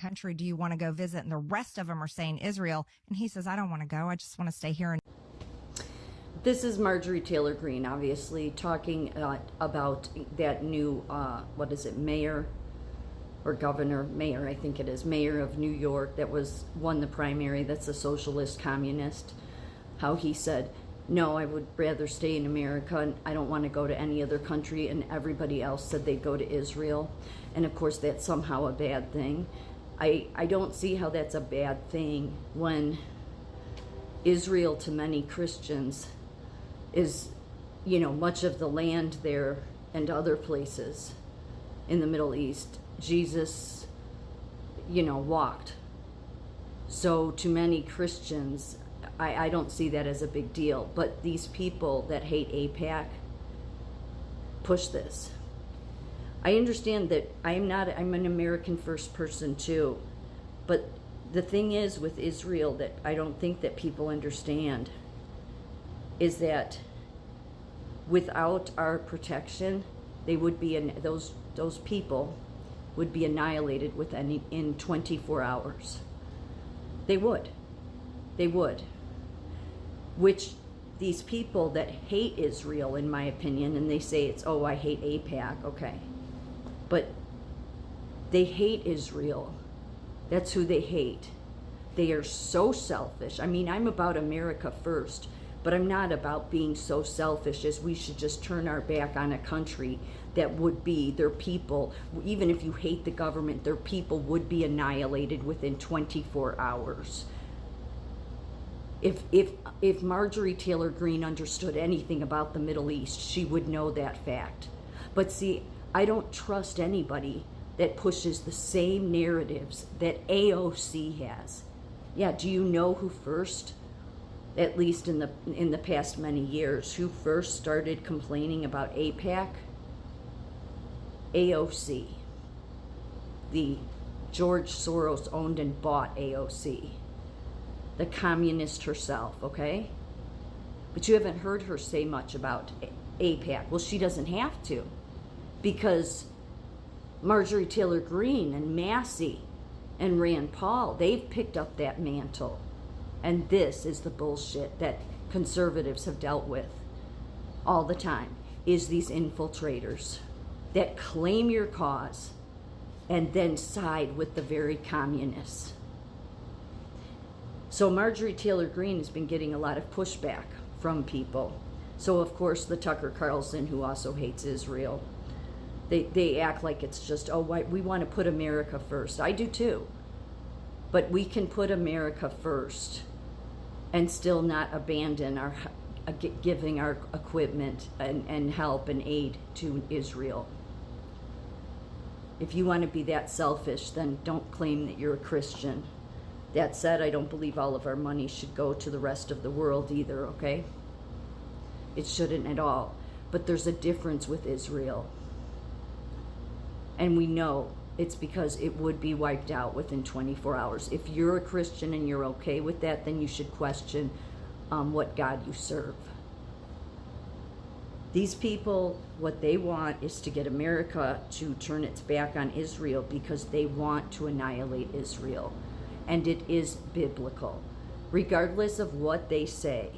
country do you want to go visit? And the rest of them are saying Israel. And he says, I don't want to go. I just want to stay here. This is Marjorie Taylor Greene, obviously, talking about that new, mayor or governor, mayor, I think it is, mayor of New York that won the primary, that's a socialist communist, how he said, no, I would rather stay in America and I don't want to go to any other country, and everybody else said they'd go to Israel. And of course that's somehow a bad thing. I don't see how that's a bad thing when Israel to many Christians is, much of the land there and other places in the Middle East, Jesus, walked. So to many Christians, I don't see that as a big deal. But these people that hate AIPAC push this. I understand that I'm an American first person too. But the thing is with Israel that I don't think that people understand is that without our protection, they would be those people would be annihilated in 24 hours. They would. Which these people that hate Israel, in my opinion, and they say it's, oh, I hate AIPAC, okay. But they hate Israel. That's who they hate. They are so selfish. I mean, I'm about America first, but I'm not about being so selfish as we should just turn our back on a country that would be, their people, even if you hate the government, their people would be annihilated within 24 hours. If Marjorie Taylor Greene understood anything about the Middle East, she would know that fact. But see, I don't trust anybody that pushes the same narratives that AOC has. Yeah, do you know who first, at least in the past many years, who first started complaining about AIPAC? AOC. The George Soros owned and bought AOC. The communist herself, okay? But you haven't heard her say much about AIPAC. Well, she doesn't have to, because Marjorie Taylor Greene and Massey and Rand Paul, they've picked up that mantle. And this is the bullshit that conservatives have dealt with all the time, is these infiltrators that claim your cause and then side with the very communists. So Marjorie Taylor Greene has been getting a lot of pushback from people. So of course the Tucker Carlson, who also hates Israel, they act like it's just, oh, we want to put America first. I do too. But we can put America first and still not abandon our giving our equipment and help and aid to Israel. If you want to be that selfish, then don't claim that you're a Christian. That said, I don't believe all of our money should go to the rest of the world either, okay? It shouldn't at all. But there's a difference with Israel. And we know it's because it would be wiped out within 24 hours. If you're a Christian and you're okay with that, then you should question what God you serve. These people, what they want is to get America to turn its back on Israel because they want to annihilate Israel. And it is biblical. Regardless of what they say,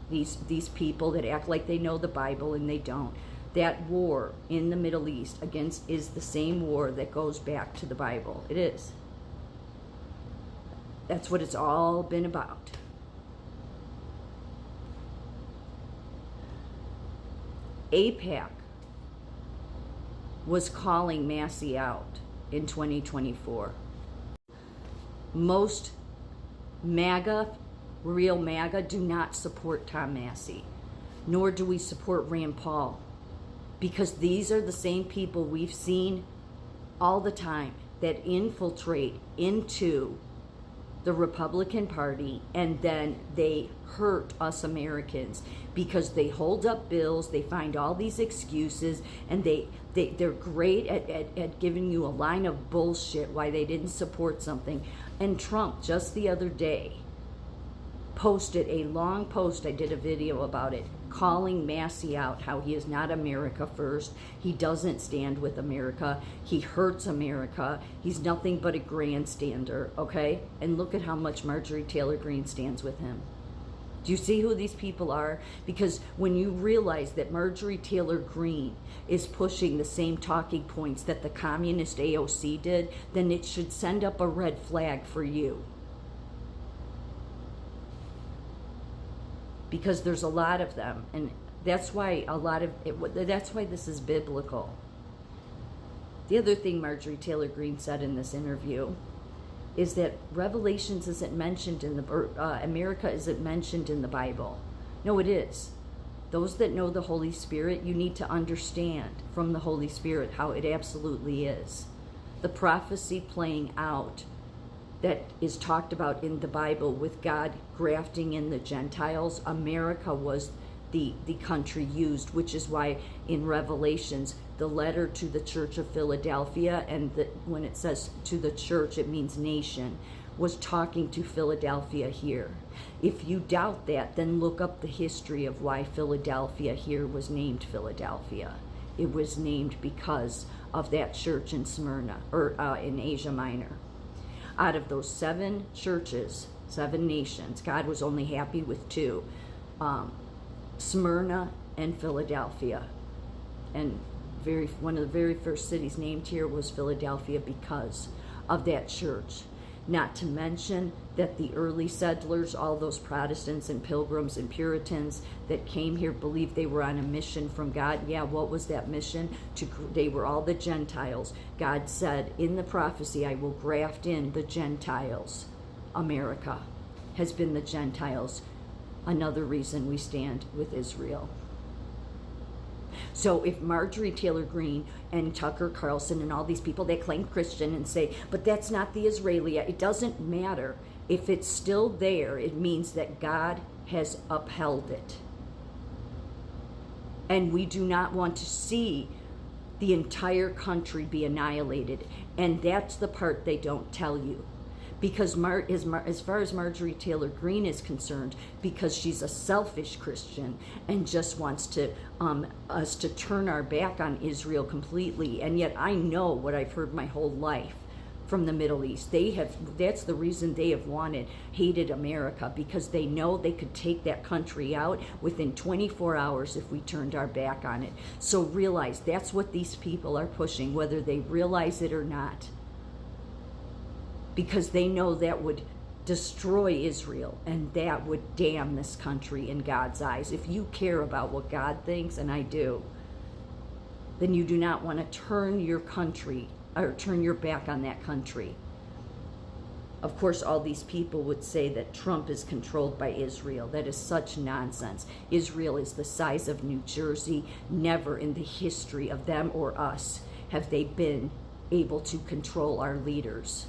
these people that act like they know the Bible and they don't, that war in the Middle East is the same war that goes back to the Bible. It is. That's what it's all been about. AIPAC was calling Massey out in 2024. Most Maga, real Maga, do not support Tom Massey, nor do we support Rand Paul, because these are the same people we've seen all the time that infiltrate into the Republican Party, and then they hurt us Americans because they hold up bills, they find all these excuses, and they're great at giving you a line of bullshit why they didn't support something. And Trump, just the other day, posted a long post. I did a video about it, calling Massey out, how he is not America first. He doesn't stand with America. He hurts America. He's nothing but a grandstander, okay? And look at how much Marjorie Taylor Greene stands with him. Do you see who these people are? Because when you realize that Marjorie Taylor Greene is pushing the same talking points that the communist AOC did, then it should send up a red flag for you. Because there's a lot of them, and that's why that's why this is biblical. The other thing Marjorie Taylor Greene said in this interview is that Revelations isn't mentioned in America isn't mentioned in the Bible. No, it is. Those that know the Holy Spirit, you need to understand from the Holy Spirit how it absolutely is. The prophecy playing out that is talked about in the Bible with God grafting in the Gentiles, America was the country used, which is why in Revelations, the letter to the church of Philadelphia, and when it says to the church, it means nation, was talking to Philadelphia here. If you doubt that, then look up the history of why Philadelphia here was named Philadelphia. It was named because of that church in Smyrna, or in Asia Minor. Out of those 7 churches, 7 nations, God was only happy with 2, Smyrna and Philadelphia. And one of the very first cities named here was Philadelphia because of that church. Not to mention that the early settlers, all those Protestants and Pilgrims and Puritans that came here, believed they were on a mission from God. Yeah, what was that mission? They were all the Gentiles. God said in the prophecy, I will graft in the Gentiles. America has been the Gentiles. Another reason we stand with Israel. So if Marjorie Taylor Greene and Tucker Carlson and all these people, they claim Christian and say, but that's not the Israeli, it doesn't matter. If it's still there, it means that God has upheld it. And we do not want to see the entire country be annihilated. And that's the part they don't tell you. Because as far as Marjorie Taylor Greene is concerned, because she's a selfish Christian and just wants to us to turn our back on Israel completely. And yet I know what I've heard my whole life from the Middle East. That's the reason they have hated America, because they know they could take that country out within 24 hours if we turned our back on it. So realize that's what these people are pushing, whether they realize it or not. Because they know that would destroy Israel, and that would damn this country in God's eyes. If you care about what God thinks, and I do, then you do not want to turn your country, or turn your back on that country. Of course, all these people would say that Trump is controlled by Israel. That is such nonsense. Israel is the size of New Jersey. Never in the history of them or us have they been able to control our leaders.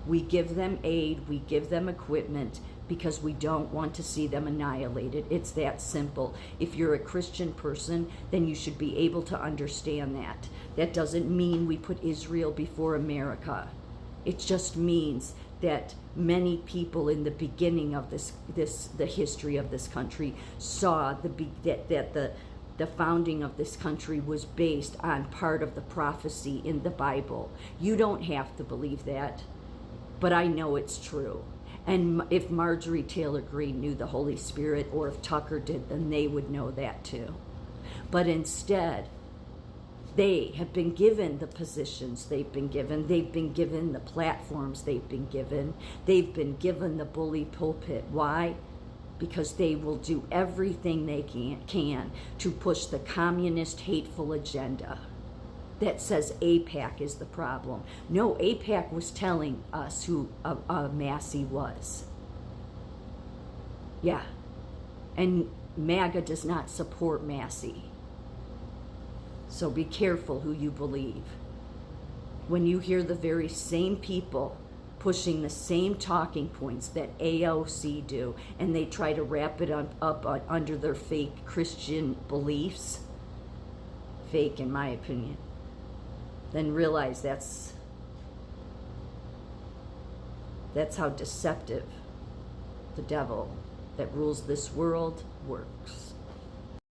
We give them aid, we give them equipment because we don't want to see them annihilated. It's that simple. If you're a Christian person, then you should be able to understand that. That doesn't mean we put Israel before America. It just means that many people in the beginning of the history of this country saw that the founding of this country was based on part of the prophecy in the Bible. You don't have to believe that. But I know it's true. And if Marjorie Taylor Greene knew the Holy Spirit, or if Tucker did, then they would know that too. But instead, they have been given the positions they've been given. They've been given the platforms they've been given. They've been given the bully pulpit. Why? Because they will do everything they can to push the communist hateful agenda that says AIPAC is the problem. No, AIPAC was telling us who Massey was. Yeah. And MAGA does not support Massey. So be careful who you believe. When you hear the very same people pushing the same talking points that AOC do, and they try to wrap it up under their fake Christian beliefs, fake in my opinion, then realize that's how deceptive the devil that rules this world works.